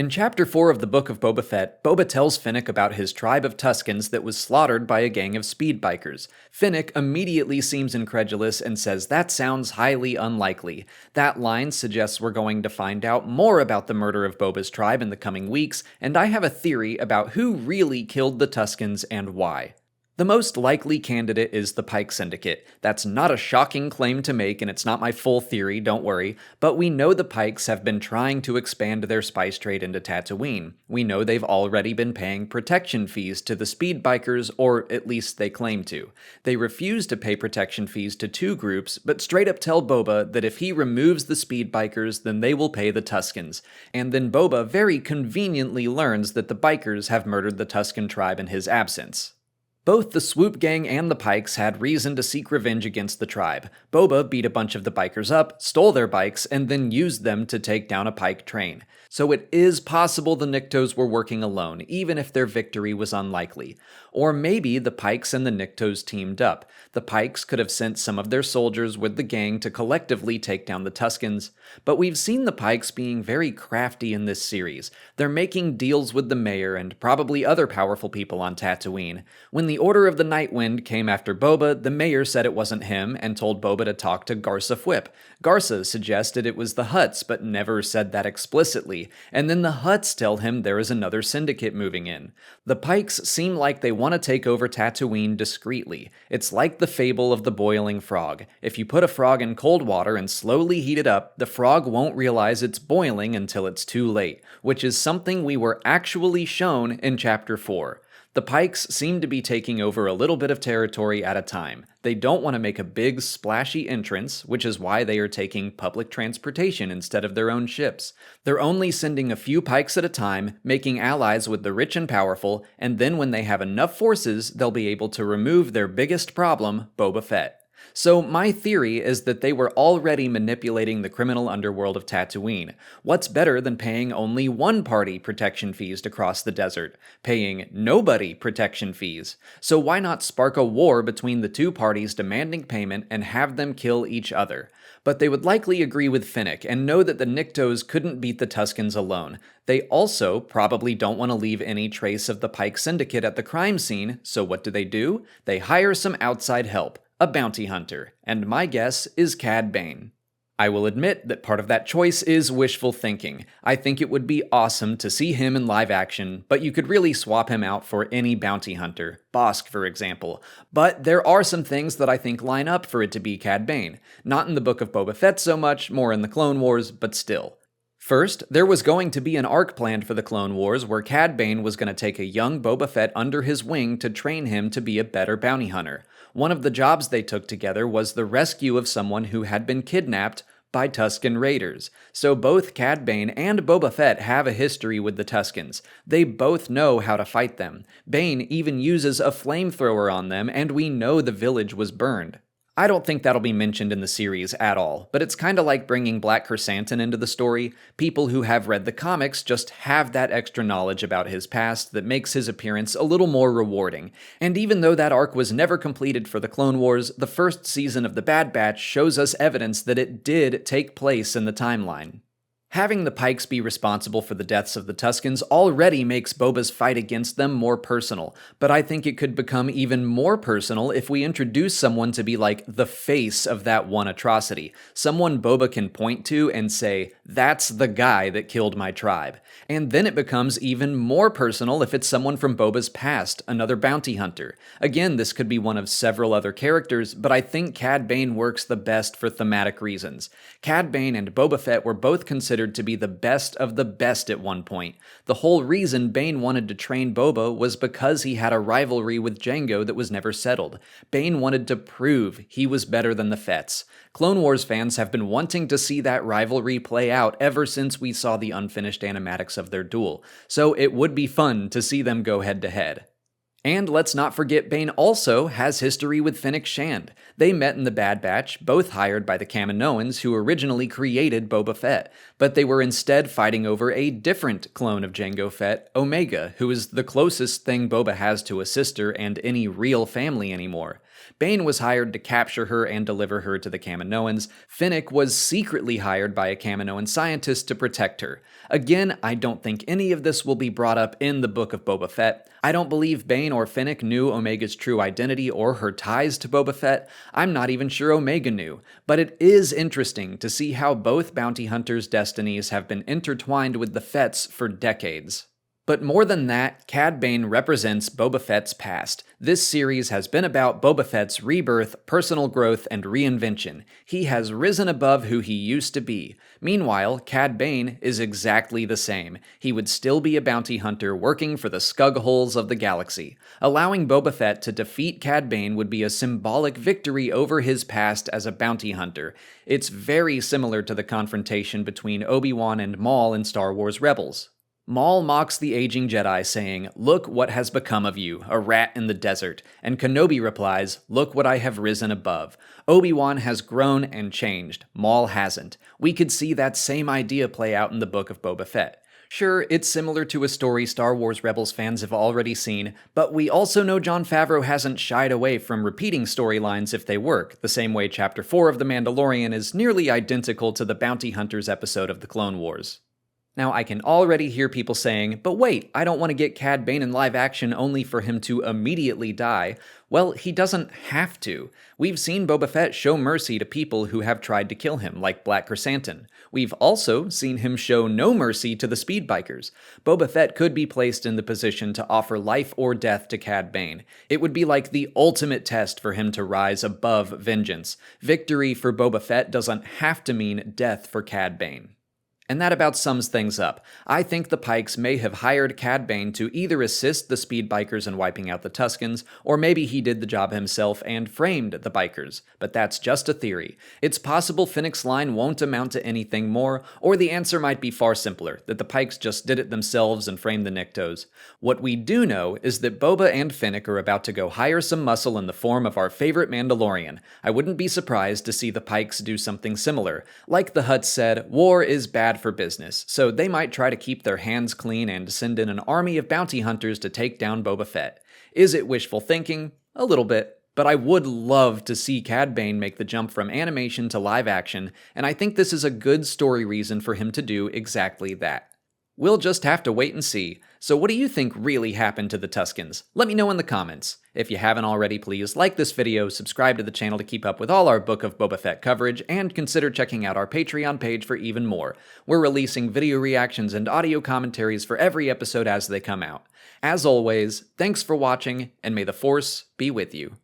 In Chapter 4 of the Book of Boba Fett, Boba tells Fennec about his tribe of Tuskens that was slaughtered by a gang of speed bikers. Fennec immediately seems incredulous and says that sounds highly unlikely. That line suggests we're going to find out more about the murder of Boba's tribe in the coming weeks, and I have a theory about who really killed the Tuskens and why. The most likely candidate is the Pyke Syndicate. That's not a shocking claim to make, and it's not my full theory, don't worry, but we know the Pykes have been trying to expand their spice trade into Tatooine. We know they've already been paying protection fees to the speed bikers, or at least they claim to. They refuse to pay protection fees to two groups, but straight up tell Boba that if he removes the speed bikers, then they will pay the Tuskens. And then Boba very conveniently learns that the bikers have murdered the Tusken tribe in his absence. Both the Swoop Gang and the Pykes had reason to seek revenge against the tribe. Boba beat a bunch of the bikers up, stole their bikes, and then used them to take down a Pyke train. So it is possible the Niktos were working alone, even if their victory was unlikely. Or maybe the Pykes and the Niktos teamed up. The Pykes could have sent some of their soldiers with the gang to collectively take down the Tuskens. But we've seen the Pykes being very crafty in this series. They're making deals with the mayor and probably other powerful people on Tatooine. When the Order of the Night Wind came after Boba, the mayor said it wasn't him and told Boba to talk to Garsa Fwip. Garsa suggested it was the Hutts, but never said that explicitly, and then the Hutts tell him there is another syndicate moving in. The Pykes seem like they want to take over Tatooine discreetly. It's like the fable of the boiling frog. If you put a frog in cold water and slowly heat it up, the frog won't realize it's boiling until it's too late, which is something we were actually shown in Chapter 4. The Pykes seem to be taking over a little bit of territory at a time. They don't want to make a big, splashy entrance, which is why they are taking public transportation instead of their own ships. They're only sending a few Pykes at a time, making allies with the rich and powerful, and then when they have enough forces, they'll be able to remove their biggest problem, Boba Fett. So my theory is that they were already manipulating the criminal underworld of Tatooine. What's better than paying only one party protection fees to cross the desert? Paying nobody protection fees. So why not spark a war between the two parties demanding payment and have them kill each other? But they would likely agree with Fennec and know that the Niktos couldn't beat the Tuskens alone. They also probably don't want to leave any trace of the Pyke Syndicate at the crime scene, so what do? They hire some outside help. A bounty hunter, and my guess is Cad Bane. I will admit that part of that choice is wishful thinking. I think it would be awesome to see him in live action, but you could really swap him out for any bounty hunter, Bossk for example. But there are some things that I think line up for it to be Cad Bane. Not in the Book of Boba Fett so much, more in the Clone Wars, but still. First, there was going to be an arc planned for the Clone Wars where Cad Bane was going to take a young Boba Fett under his wing to train him to be a better bounty hunter. One of the jobs they took together was the rescue of someone who had been kidnapped by Tusken raiders. So both Cad Bane and Boba Fett have a history with the Tuskens. They both know how to fight them. Bane even uses a flamethrower on them, and we know the village was burned. I don't think that'll be mentioned in the series at all, but it's kinda like bringing Black Chrysanthemum into the story. People who have read the comics just have that extra knowledge about his past that makes his appearance a little more rewarding. And even though that arc was never completed for the Clone Wars, the first season of The Bad Batch shows us evidence that it did take place in the timeline. Having the Pykes be responsible for the deaths of the Tuskens already makes Boba's fight against them more personal, but I think it could become even more personal if we introduce someone to be like the face of that one atrocity, someone Boba can point to and say, that's the guy that killed my tribe. And then it becomes even more personal if it's someone from Boba's past, another bounty hunter. Again, this could be one of several other characters, but I think Cad Bane works the best for thematic reasons. Cad Bane and Boba Fett were both considered to be the best of the best at one point. The whole reason Bane wanted to train Boba was because he had a rivalry with Jango that was never settled. Bane wanted to prove he was better than the Fetts. Clone Wars fans have been wanting to see that rivalry play out ever since we saw the unfinished animatics of their duel, so it would be fun to see them go head to head. And let's not forget Bane also has history with Fennec Shand. They met in the Bad Batch, both hired by the Kaminoans who originally created Boba Fett, but they were instead fighting over a different clone of Jango Fett, Omega, who is the closest thing Boba has to a sister and any real family anymore. Bane was hired to capture her and deliver her to the Kaminoans. Fennec was secretly hired by a Kaminoan scientist to protect her. Again, I don't think any of this will be brought up in the Book of Boba Fett. I don't believe Bane or Fennec knew Omega's true identity or her ties to Boba Fett. I'm not even sure Omega knew. But it is interesting to see how both bounty hunters' destinies have been intertwined with the Fett's for decades. But more than that, Cad Bane represents Boba Fett's past. This series has been about Boba Fett's rebirth, personal growth, and reinvention. He has risen above who he used to be. Meanwhile, Cad Bane is exactly the same. He would still be a bounty hunter working for the Skugholes of the galaxy. Allowing Boba Fett to defeat Cad Bane would be a symbolic victory over his past as a bounty hunter. It's very similar to the confrontation between Obi-Wan and Maul in Star Wars Rebels. Maul mocks the aging Jedi, saying, "Look what has become of you, a rat in the desert," and Kenobi replies, "Look what I have risen above." Obi-Wan has grown and changed. Maul hasn't. We could see that same idea play out in the Book of Boba Fett. Sure, it's similar to a story Star Wars Rebels fans have already seen, but we also know Jon Favreau hasn't shied away from repeating storylines if they work, the same way Chapter 4 of The Mandalorian is nearly identical to the Bounty Hunters episode of the Clone Wars. Now, I can already hear people saying, but wait, I don't want to get Cad Bane in live action only for him to immediately die. Well, he doesn't have to. We've seen Boba Fett show mercy to people who have tried to kill him, like Black Chrysanthemum. We've also seen him show no mercy to the Speedbikers. Boba Fett could be placed in the position to offer life or death to Cad Bane. It would be like the ultimate test for him to rise above vengeance. Victory for Boba Fett doesn't have to mean death for Cad Bane. And that about sums things up. I think the Pykes may have hired Cad Bane to either assist the Speedbikers in wiping out the Tuskens, or maybe he did the job himself and framed the bikers. But that's just a theory. It's possible Fennec's line won't amount to anything more, or the answer might be far simpler, that the Pykes just did it themselves and framed the Niktos. What we do know is that Boba and Fennec are about to go hire some muscle in the form of our favorite Mandalorian. I wouldn't be surprised to see the Pykes do something similar. Like the Hutt said, war is bad for business, so they might try to keep their hands clean and send in an army of bounty hunters to take down Boba Fett. Is it wishful thinking? A little bit. But I would love to see Cad Bane make the jump from animation to live action, and I think this is a good story reason for him to do exactly that. We'll just have to wait and see. So what do you think really happened to the Tuskens? Let me know in the comments. If you haven't already, please like this video, subscribe to the channel to keep up with all our Book of Boba Fett coverage, and consider checking out our Patreon page for even more. We're releasing video reactions and audio commentaries for every episode as they come out. As always, thanks for watching, and may the Force be with you.